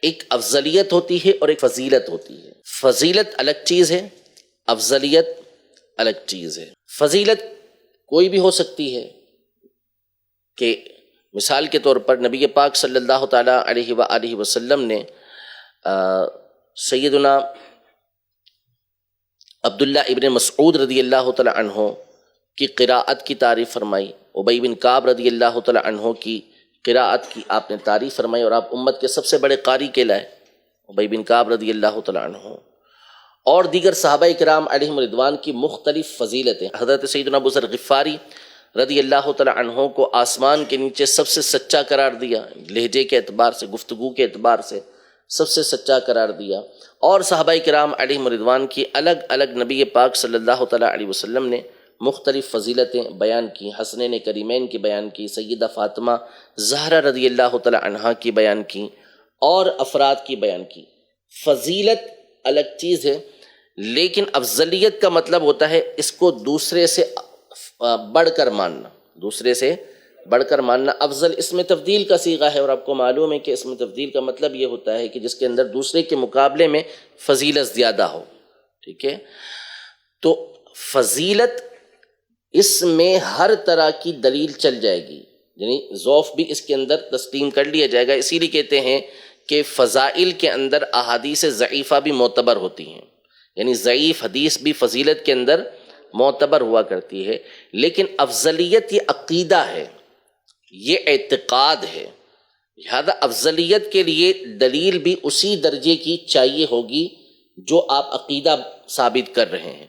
ایک افضلیت ہوتی ہے اور ایک فضیلت ہوتی ہے۔ فضیلت الگ چیز ہے، افضلیت الگ چیز ہے۔ فضیلت کوئی بھی ہو سکتی ہے، کہ مثال کے طور پر نبی پاک صلی اللہ تعالیٰ علیہ وآلہ وسلم نے سیدنا عبداللہ ابن مسعود رضی اللہ تعالیٰ عنہ کی قراءت کی تعریف فرمائی، ابی بن کعب رضی اللہ تعالیٰ عنہ کی قراءت کی آپ نے تعریف فرمائی، اور آپ امت کے سب سے بڑے قاری کہلائے ابی بن کعب رضی اللہ تعالیٰ عنہ، اور دیگر صحابہ کرام علیہم رضوان کی مختلف فضیلتیں۔ حضرت سیدنا ابو ذر غفاری رضی اللہ تعالیٰ عنہ کو آسمان کے نیچے سب سے سچا قرار دیا، لہجے کے اعتبار سے، گفتگو کے اعتبار سے سب سے سچا قرار دیا، اور صحابہ کرام علیہم رضوان کی الگ الگ نبی پاک صلی اللہ تعالیٰ علیہ وسلم نے مختلف فضیلتیں بیان کی، حسنین کریمین کی بیان کی، سیدہ فاطمہ زہرا رضی اللہ تعالیٰ عنہا کی بیان کی، اور افراد کی بیان کی۔ فضیلت الگ چیز ہے، لیکن افضلیت کا مطلب ہوتا ہے اس کو دوسرے سے بڑھ کر ماننا، دوسرے سے بڑھ کر ماننا۔ افضل اس میں تفضیل کا صیغہ ہے، اور آپ کو معلوم ہے کہ اس میں تفضیل کا مطلب یہ ہوتا ہے کہ جس کے اندر دوسرے کے مقابلے میں فضیلت زیادہ ہو، ٹھیک ہے؟ تو فضیلت اس میں ہر طرح کی دلیل چل جائے گی، یعنی ضعف بھی اس کے اندر تسلیم کر لیا جائے گا۔ اسی لیے کہتے ہیں کہ فضائل کے اندر احادیث ضعیفہ بھی معتبر ہوتی ہیں، یعنی ضعیف حدیث بھی فضیلت کے اندر معتبر ہوا کرتی ہے۔ لیکن افضلیت یہ عقیدہ ہے، یہ اعتقاد ہے، لہذا افضلیت کے لیے دلیل بھی اسی درجے کی چاہیے ہوگی جو آپ عقیدہ ثابت کر رہے ہیں،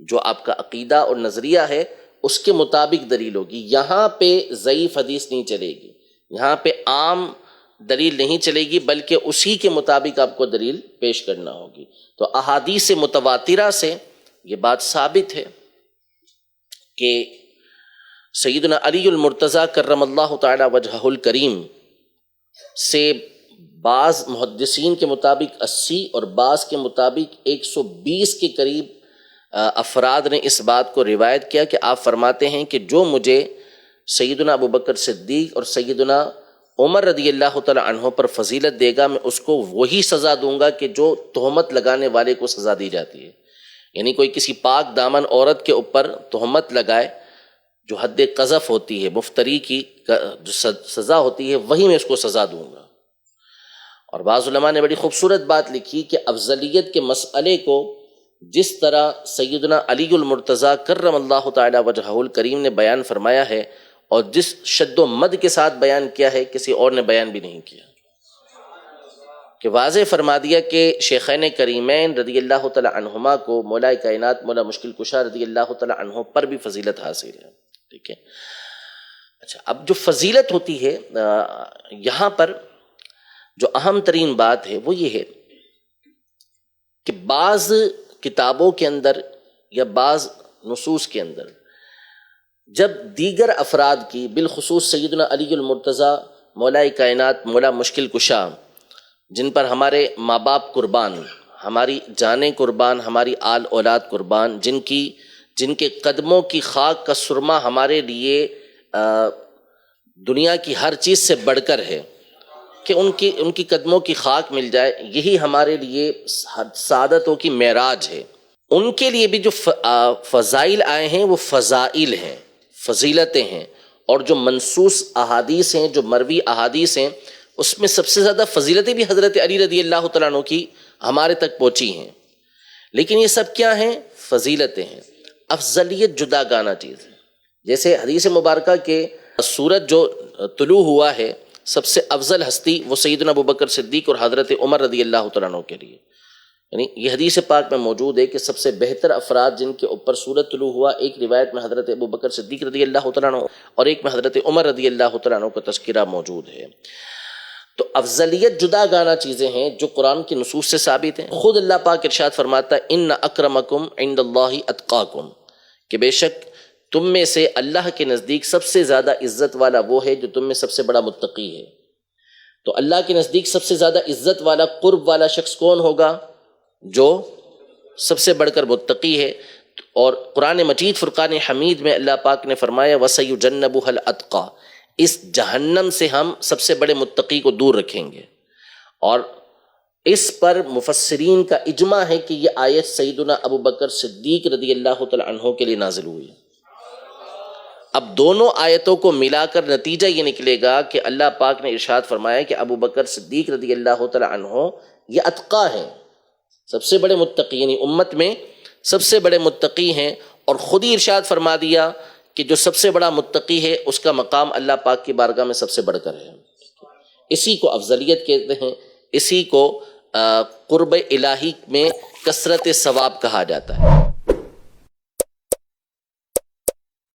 جو آپ کا عقیدہ اور نظریہ ہے اس کے مطابق دلیل ہوگی۔ یہاں پہ ضعیف حدیث نہیں چلے گی، یہاں پہ عام دلیل نہیں چلے گی، بلکہ اسی کے مطابق آپ کو دلیل پیش کرنا ہوگی۔ تو احادیث متواترہ سے یہ بات ثابت ہے کہ سیدنا علی المرتضیٰ کرم اللہ تعالی وجہہ الکریم سے بعض محدثین کے مطابق 80 اور بعض کے مطابق 120 کے قریب افراد نے اس بات کو روایت کیا کہ آپ فرماتے ہیں کہ جو مجھے سیدنا ابوبکر صدیق اور سیدنا عمر رضی اللہ تعالی عنہ پر فضیلت دے گا، میں اس کو وہی سزا دوں گا کہ جو تہمت لگانے والے کو سزا دی جاتی ہے۔ یعنی کوئی کسی پاک دامن عورت کے اوپر تہمت لگائے، جو حد قذف ہوتی ہے، مفتری کی جو سزا ہوتی ہے، وہی میں اس کو سزا دوں گا۔ اور بعض علماء نے بڑی خوبصورت بات لکھی کہ افضلیت کے مسئلے کو جس طرح سیدنا علی المرتضیٰ کرم اللہ تعالی وجہہ الکریم نے بیان فرمایا ہے، اور جس شد و مد کے ساتھ بیان کیا ہے، کسی اور نے بیان بھی نہیں کیا، کہ واضح فرما دیا کہ شیخین کریمین رضی اللہ تعالی عنہما کو مولا کائنات مولا مشکل کشا رضی اللہ تعالی عنہ پر بھی فضیلت حاصل ہے، ٹھیک ہے؟ اچھا، اب جو فضیلت ہوتی ہے یہاں پر جو اہم ترین بات ہے وہ یہ ہے کہ بعض کتابوں کے اندر یا بعض نصوص کے اندر جب دیگر افراد کی، بالخصوص سیدنا علی المرتضیٰ مولا کائنات مولا مشکل کشا، جن پر ہمارے ماں باپ قربان، ہماری جانیں قربان، ہماری آل اولاد قربان، جن کے قدموں کی خاک کا سرما ہمارے لیے دنیا کی ہر چیز سے بڑھ کر ہے، کہ ان کی قدموں کی خاک مل جائے، یہی ہمارے لیے سعادتوں کی معراج ہے۔ ان کے لیے بھی جو فضائل آئے ہیں وہ فضائل ہیں، فضیلتیں ہیں، اور جو منصوص احادیث ہیں، جو مروی احادیث ہیں، اس میں سب سے زیادہ فضیلتیں بھی حضرت علی رضی اللہ تعالیٰ عنہ کی ہمارے تک پہنچی ہیں۔ لیکن یہ سب کیا ہیں؟ فضیلتیں ہیں۔ افضلیت جدا گانا چیز ہے۔ جیسے حدیث مبارکہ کے سورج جو طلوع ہوا ہے، سب سے افضل ہستی وہ سیدنا ابوبکر صدیق اور حضرت عمر رضی اللہ تعالیٰ عنہ کے لیے، یعنی یہ حدیث پاک میں موجود ہے کہ سب سے بہتر افراد جن کے اوپر سورج طلوع ہوا، ایک روایت میں حضرت ابوبکر صدیق رضی اللہ تعالیٰ عنہ اور ایک میں حضرت عمر رضی اللہ تعالیٰ عنہ کا تذکرہ موجود ہے۔ تو افضلیت جدا گانا چیزیں ہیں جو قرآن کی نصوص سے ثابت ہیں۔ خود اللہ پاک ارشاد فرماتا ہے ان اکرمکم عند اللہ اتقاکم، کہ بے شک تم میں سے اللہ کے نزدیک سب سے زیادہ عزت والا وہ ہے جو تم میں سب سے بڑا متقی ہے۔ تو اللہ کے نزدیک سب سے زیادہ عزت والا، قرب والا شخص کون ہوگا؟ جو سب سے بڑھ کر متقی ہے۔ اور قرآن مجید فرقان حمید میں اللہ پاک نے فرمایا وَسَيُجَنَّبُهَا الْأَتْقَى، اس جہنم سے ہم سب سے بڑے متقی کو دور رکھیں گے۔ اور اس پر مفسرین کا اجماع ہے کہ یہ آیت سیدنا ابو بکر صدیق رضی اللہ تعالی عنہ کے لیے نازل ہوئی ہے۔ اب دونوں آیتوں کو ملا کر نتیجہ یہ نکلے گا کہ اللہ پاک نے ارشاد فرمایا کہ ابو بکر صدیق رضی اللہ تعالی عنہ یہ اتقی ہیں، سب سے بڑے متقی، یعنی امت میں سب سے بڑے متقی ہیں، اور خود ہی ارشاد فرما دیا کہ جو سب سے بڑا متقی ہے اس کا مقام اللہ پاک کی بارگاہ میں سب سے بڑھ کر ہے۔ اسی کو افضلیت کہتے ہیں، اسی کو قرب الہی میں کثرت ثواب کہا جاتا ہے۔